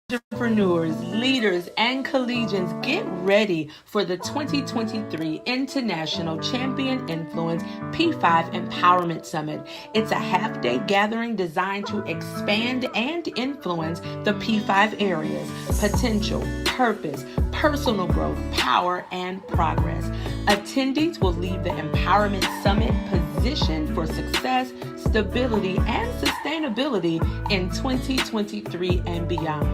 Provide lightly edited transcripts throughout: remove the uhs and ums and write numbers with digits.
Entrepreneurs, leaders, and collegians, get ready for the 2023 International Champion Influence P5 Empowerment Summit. It's a half-day gathering designed to expand and influence the P5 areas: potential, purpose, personal growth, power, and progress. Attendees will leave the Empowerment Summit positioned for success, stability, and sustainability in 2023 and beyond.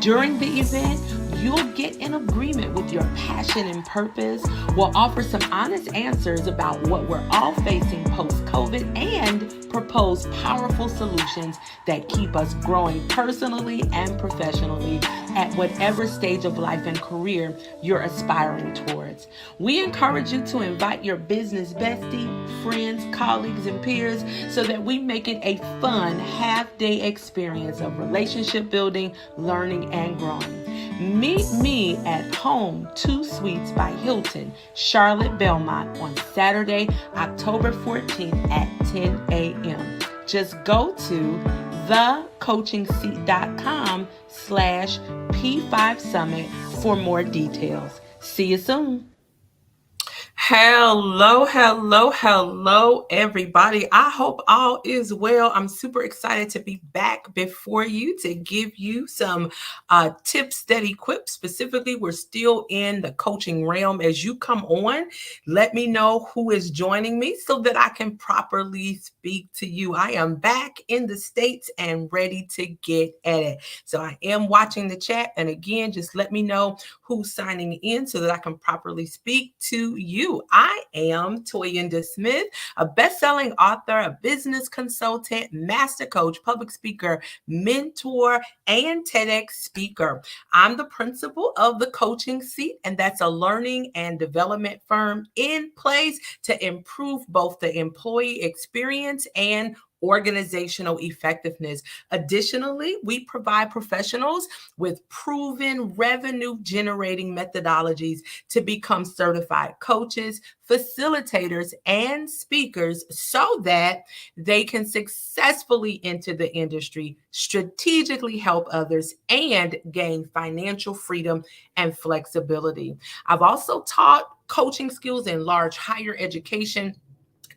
During the event, you'll get in agreement with your passion and purpose. We'll offer some honest answers about what we're all facing post-COVID and propose powerful solutions that keep us growing personally and professionally at whatever stage of life and career you're aspiring towards. We encourage you to invite your business bestie, friends, colleagues, and peers so that we make it a fun half-day experience of relationship building, learning, and growing. Meet me at Home 2 Suites by Hilton, Charlotte Belmont on Saturday, October 14th at 10 a.m. Just go to thecoachingseat.com/P5 Summit for more details. See you soon. Hello, everybody. I hope all is well. I'm super excited to be back before you to give you some tips that equip. Specifically, we're still in the coaching realm. As you come on, let me know who is joining me so that I can properly speak to you. I am back in the States and ready to get at it. So I am watching the chat. And again, just let me know who's signing in so that I can properly speak to you. I am Toyinda Smith, a best-selling author, a business consultant, master coach, public speaker, mentor, and TEDx speaker. I'm the principal of the Coaching Seat, and that's a learning and development firm in place to improve both the employee experience and organizational effectiveness. Additionally, we provide professionals with proven revenue generating methodologies to become certified coaches, facilitators, and speakers so that they can successfully enter the industry, strategically help others, and gain financial freedom and flexibility. I've also taught coaching skills in large higher education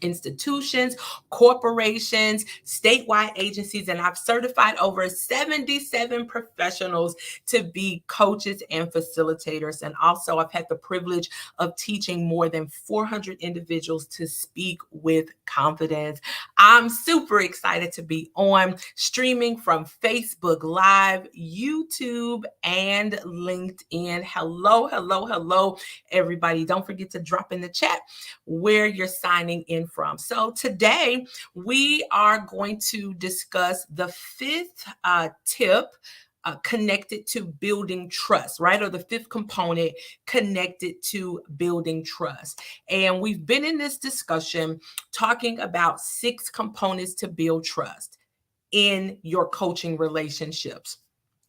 institutions, corporations, statewide agencies, and I've certified over 77 professionals to be coaches and facilitators. And also, I've had the privilege of teaching more than 400 individuals to speak with confidence. I'm super excited to be on streaming from Facebook Live, YouTube, and LinkedIn. Hello, everybody. Don't forget to drop in the chat where you're signing in from. So today we are going to discuss the fifth tip connected to building trust, right? Or the fifth component connected to building trust. And we've been in this discussion talking about 6 components to build trust in your coaching relationships.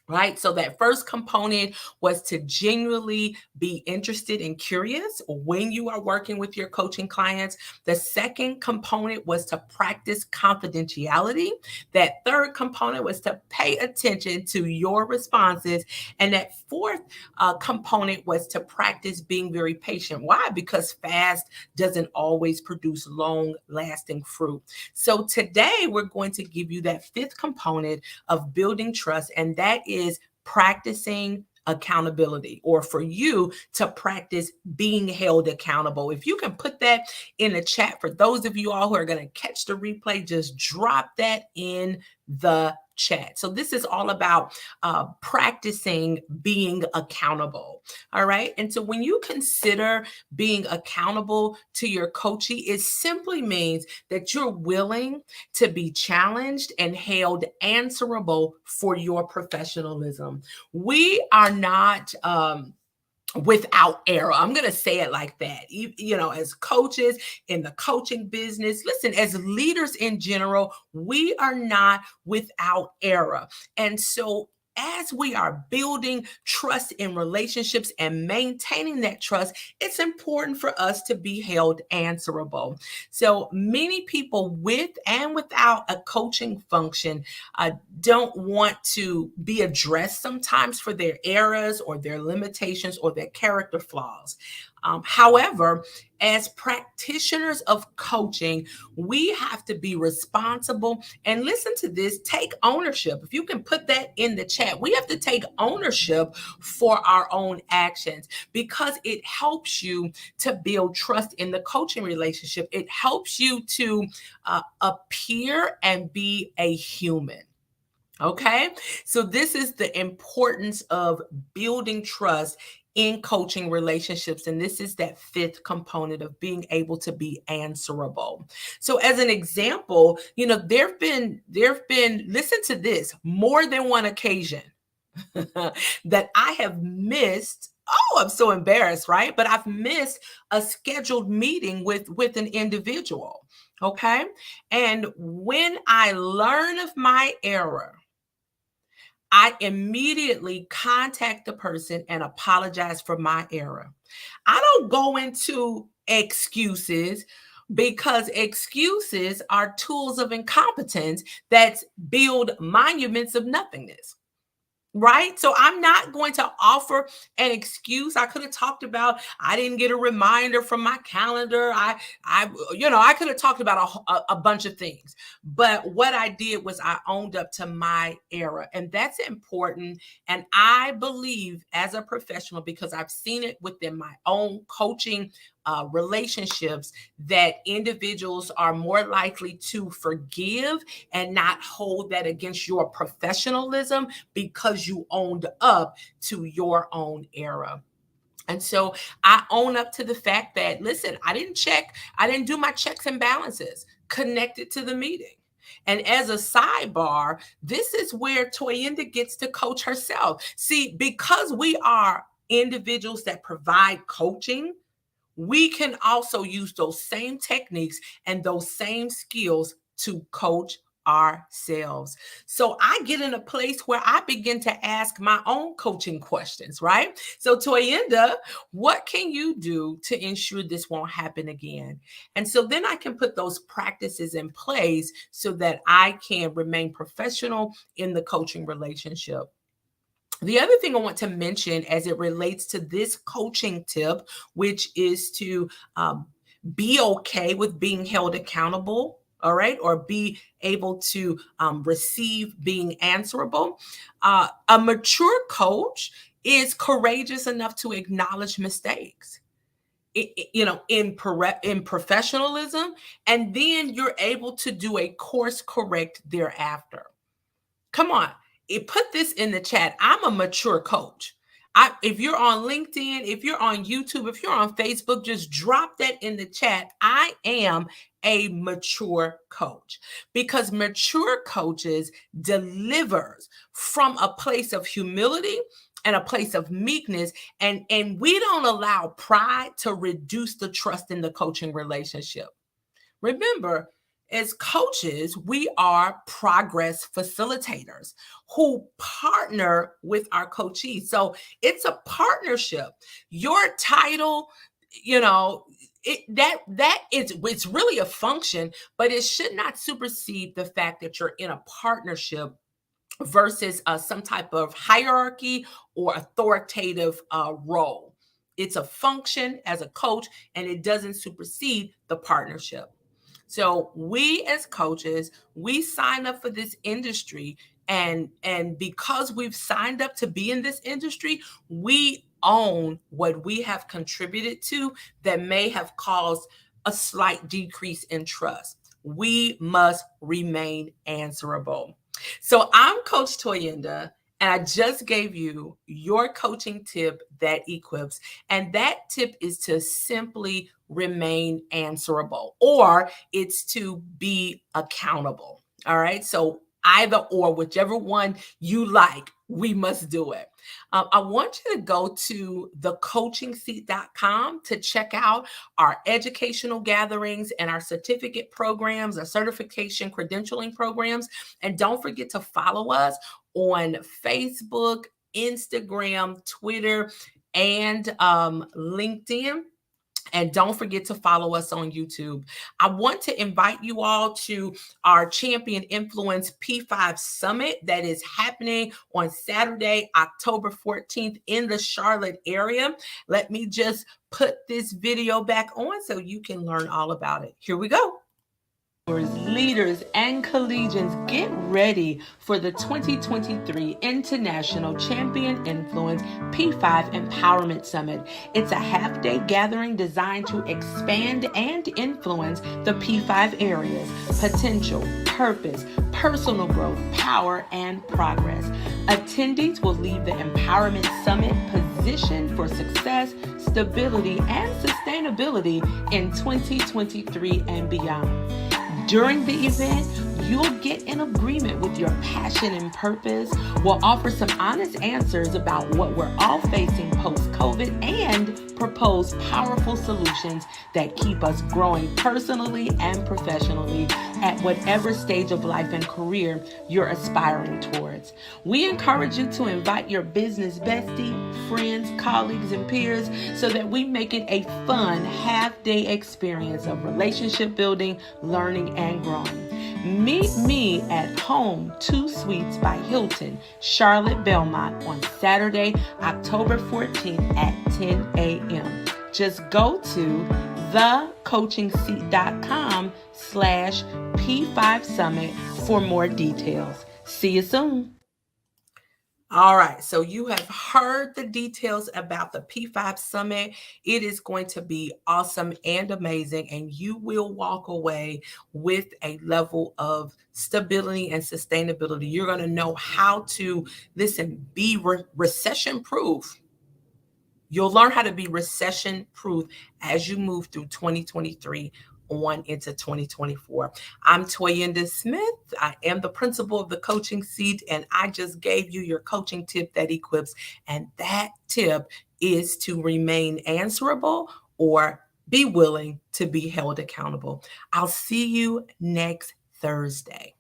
Right. So that first component was to genuinely be interested and curious when you are working with your coaching clients. The second component was to practice confidentiality. That third component was to pay attention to your responses. And that fourth component was to practice being very patient. Why? Because fast doesn't always produce long lasting fruit. So today we're going to give you that fifth component of building trust, and that is practicing accountability, or for you to practice being held accountable. If you can put that in the chat, for those of you all who are going to catch the replay, just drop that in the chat. So this is all about practicing being accountable. All right. And so when you consider being accountable to your coachee, it simply means that you're willing to be challenged and held answerable for your professionalism. We are not without error. I'm going to say it like that. You know, as coaches in the coaching business, listen, as leaders in general, we are not without error. And so as we are building trust in relationships and maintaining that trust, it's important for us to be held answerable. So many people with and without a coaching function don't want to be addressed sometimes for their errors or their limitations or their character flaws. However, as practitioners of coaching, we have to be responsible and listen to this, take ownership. If you can put that in the chat, we have to take ownership for our own actions because it helps you to build trust in the coaching relationship. It helps you to appear and be a human. Okay, so this is the importance of building trust in coaching relationships. And this is that fifth component of being able to be answerable. So as an example, there've been, listen to this, more than one occasion that I have missed. Oh, I'm so embarrassed, right? But I've missed a scheduled meeting with an individual. Okay. And when I learn of my error, I immediately contact the person and apologize for my error. I don't go into excuses because excuses are tools of incompetence that build monuments of nothingness. Right? So I'm not going to offer an excuse. I could have talked about I didn't get a reminder from my calendar. I could have talked about a bunch of things. But what I did was I owned up to my error. And that's important. And I believe as a professional, because I've seen it within my own coaching relationships, that individuals are more likely to forgive and not hold that against your professionalism because you owned up to your own error. And so I own up to the fact that, listen, I didn't do my checks and balances connected to the meeting. And as a sidebar, this is where Toyinda gets to coach herself. See, because we are individuals that provide coaching, we can also use those same techniques and those same skills to coach ourselves. So I get in a place where I begin to ask my own coaching questions, right? So Toyinda, what can you do to ensure this won't happen again? And so then I can put those practices in place so that I can remain professional in the coaching relationship. The other thing I want to mention as it relates to this coaching tip, which is to be okay with being held accountable, all right, or be able to receive being answerable. A mature coach is courageous enough to acknowledge mistakes. In professionalism, and then you're able to do a course correct thereafter. Come on, put this in the chat. I'm a mature coach. If you're on LinkedIn, if you're on YouTube, if you're on Facebook, just drop that in the chat. I am a mature coach, because mature coaches delivers from a place of humility and a place of meekness, and we don't allow pride to reduce the trust in the coaching relationship. Remember, as coaches, we are progress facilitators who partner with our coachees. So it's a partnership. Your title, it's really a function, but it should not supersede the fact that you're in a partnership versus some type of hierarchy or authoritative role. It's a function as a coach, and it doesn't supersede the partnership. So we as coaches, we sign up for this industry, and because we've signed up to be in this industry, we own what we have contributed to that may have caused a slight decrease in trust. We must remain answerable. So I'm Coach Toyinda, and I just gave you your coaching tip that equips. And that tip is to simply remain answerable, or it's to be accountable. All right. So either or, whichever one you like, we must do it. I want you to go to thecoachingseat.com to check out our educational gatherings and our certificate programs, our certification credentialing programs. And don't forget to follow us on Facebook, Instagram, Twitter, and LinkedIn. And don't forget to follow us on YouTube. I want to invite you all to our Champion Influence P5 Summit that is happening on Saturday, October 14th in the Charlotte area. Let me just put this video back on so you can learn all about it. Here we go. Leaders and collegians, get ready for the 2023 International Champion Influence P5 Empowerment Summit. It's a half-day gathering designed to expand and influence the P5 areas: potential, purpose, personal growth, power, and progress. Attendees will leave the Empowerment Summit positioned for success, stability, and sustainability in 2023 and beyond. During the event, you'll get in agreement with your passion and purpose. We'll offer some honest answers about what we're all facing post-COVID and propose powerful solutions that keep us growing personally and professionally at whatever stage of life and career you're aspiring towards. We encourage you to invite your business bestie, friends, colleagues, and peers so that we make it a fun half-day experience of relationship building, learning, and growing. Meet me at Home 2 Suites by Hilton, Charlotte Belmont on Saturday, October 14th at 10 a.m. Just go to thecoachingseat.com/P5 Summit for more details. See you soon. All right, so you have heard the details about the P5 Summit. It is going to be awesome and amazing, and you will walk away with a level of stability and sustainability. You're going to know how to, listen, be recession-proof. You'll learn how to be recession-proof as you move through 2023 on into 2024. I'm Toyinda Smith. I am the principal of the Coaching Seat, and I just gave you your coaching tip that equips. And that tip is to remain answerable or be willing to be held accountable. I'll see you next Thursday.